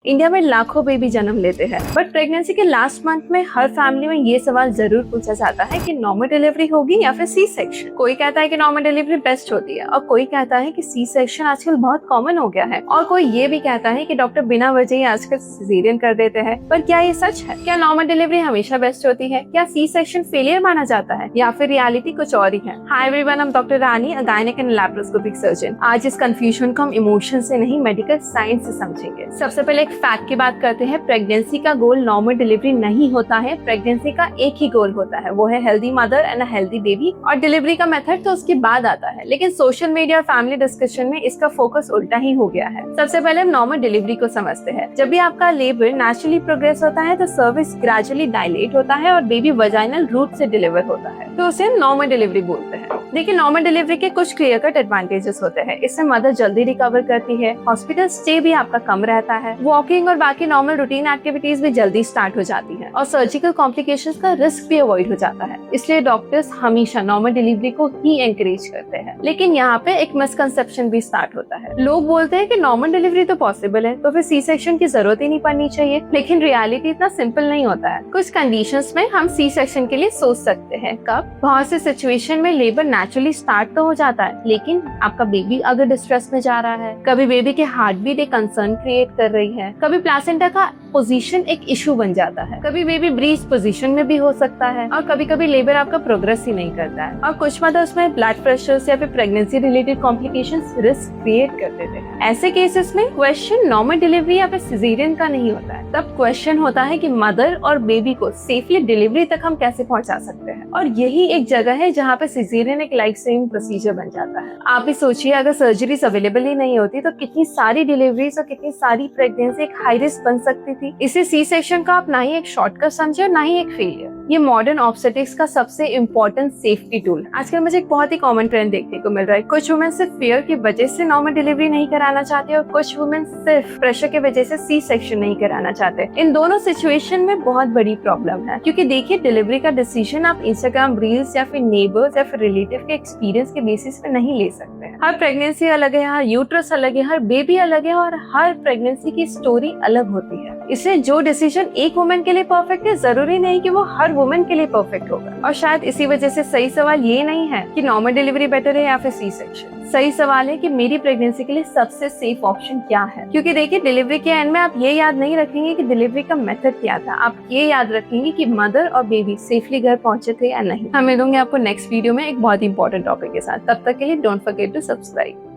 India में लाखों baby जन्म लेते हैं, बट प्रेगनेंसी के लास्ट मंथ में हर फैमिली में ये सवाल जरूर पूछा जाता है कि नॉर्मल डिलीवरी होगी या फिर सी सेक्शन। कोई कहता है कि नॉर्मल डिलीवरी बेस्ट होती है और कोई कहता है कि सी सेक्शन आजकल बहुत कॉमन हो गया है और कोई ये भी कहता है कि डॉक्टर बिना वजह ही आजकल सिजेरियन कर देते हैं। पर क्या ये सच है? क्या नॉर्मल डिलीवरी हमेशा बेस्ट होती है? क्या सी सेक्शन फेलियर माना जाता है या फिर रियलिटी कुछ और ही है? Hi everyone, I'm doctor Rani, a gynec and laparoscopic surgeon। आज इस कंफ्यूजन को हम इमोशन से नहीं मेडिकल साइंस से समझेंगे। सबसे पहले एक फैक्ट की बात करते हैं। प्रेगनेंसी का गोल नॉर्मल डिलीवरी नहीं होता है। प्रेगनेंसी का एक ही गोल होता है, वो है healthy mother and healthy baby, और डिलीवरी का मेथड तो उसके बाद आता है। लेकिन सोशल मीडिया और फैमिली डिस्कशन में इसका फोकस उल्टा ही हो गया है। सबसे पहले हम नॉर्मल डिलीवरी को समझते हैं। जब भी आपका लेबर नेचुरली प्रोग्रेस होता है तो सर्विस ग्रेजुअली डायलेट होता है और बेबी वजाइनल रूट से डिलीवर होता है, तो उसे नॉर्मल डिलीवरी बोलते हैं। देखिए, नॉर्मल डिलीवरी के कुछ क्लियर कट एडवांटेजेस होते हैं। इससे मदर जल्दी रिकवर करती है, हॉस्पिटल स्टे भी आपका कम रहता है, वॉकिंग और बाकी नॉर्मल रूटीन एक्टिविटीज भी जल्दी स्टार्ट हो जाती है और सर्जिकल कॉम्प्लिकेशंस का रिस्क भी अवॉइड हो जाता है। इसलिए डॉक्टर्स हमेशा नॉर्मल डिलीवरी को ही एनकरेज करते हैं। लेकिन यहाँ पे एक मिसकंसेप्शन भी स्टार्ट होता है। लोग बोलते हैं कि नॉर्मल डिलीवरी तो पॉसिबल है, तो फिर सी सेक्शन की जरूरत ही नहीं पड़नी चाहिए। लेकिन रियलिटी इतना सिंपल नहीं होता है। कुछ कंडीशंस में हम सी सेक्शन के लिए सोच सकते हैं। कब? बहुत से सिचुएशन में लेबर नेचुरली स्टार्ट तो हो जाता है, लेकिन आपका बेबी अगर डिस्ट्रेस में जा रहा है, कभी बेबी के हार्ट बीट एक कंसर्न क्रिएट कर रही है, कभी प्लासेंटा का पोजीशन एक इशू बन जाता है, कभी बेबी ब्रीच पोजीशन में भी हो सकता है, और कभी कभी लेबर आपका प्रोग्रेस ही नहीं करता है, और कुछ मदर्स में ब्लड प्रेशर या फिर pregnancy related complications risk create कर देते हैं। ऐसे केसेस में क्वेश्चन नॉर्मल डिलीवरी या फिर सिजेरियन का नहीं होता है। तब क्वेश्चन होता है कि मदर और बेबी को सेफली डिलीवरी तक हम कैसे पहुंचा सकते हैं, और यही एक जगह है जहाँ पे सिजेरियन एक लाइफ सेविंग प्रोसीजर बन जाता है। आप ही सोचिए, अगर सर्जरीज अवेलेबल ही नहीं होती तो कितनी सारी डिलीवरीज और कितनी सारी प्रेगनेंसी एक हाई रिस्क बन सकती थी। इसे सी सेक्शन का आप ना ही एक शॉर्टकट समझे और ना ही एक फेलियर। ये मॉडर्न ऑब्स्टेट्रिक्स का सबसे इम्पोर्टेंट सेफ्टी टूल। आजकल मुझे एक बहुत ही कॉमन ट्रेंड देखने को मिल रहा है। कुछ वुमेन सिर्फ फियर की वजह से नॉर्मल डिलीवरी नहीं कराना चाहते और कुछ वुमेन सिर्फ प्रेशर की वजह से सी सेक्शन नहीं कराना चाहते। इन दोनों सिचुएशन में बहुत बड़ी प्रॉब्लम है, क्योंकि देखिए, डिलीवरी का डिसीजन आप इंस्टाग्राम रील्स या फिर नेबर्स या फिर रिलेटिव के एक्सपीरियंस के बेसिस पे नहीं ले सकते हैं। हर प्रेगनेंसी अलग है, हर यूट्रस अलग है, हर बेबी अलग है और हर प्रेगनेंसी की स्टोरी अलग होती है। इसलिए जो डिसीजन एक वुमेन के लिए परफेक्ट है, जरूरी नहीं कि वो हर वुमेन के लिए परफेक्ट होगा। और शायद इसी वजह से सही सवाल ये नहीं है कि नॉर्मल डिलीवरी बेटर है या फिर सी सेक्शन। सही सवाल है कि मेरी प्रेगनेंसी के लिए सबसे सेफ ऑप्शन क्या है। क्योंकि देखिए, डिलीवरी के एंड में आप ये याद नहीं रखेंगे कि डिलीवरी का मेथड क्या था, आप ये याद रखेंगे कि मदर और बेबी सेफली घर पहुंचे थे या नहीं। हम मिलेंगे आपको नेक्स्ट वीडियो में एक बहुत इंपॉर्टेंट टॉपिक के साथ। तब तक के लिए डोंट फॉरगेट टू सब्सक्राइब।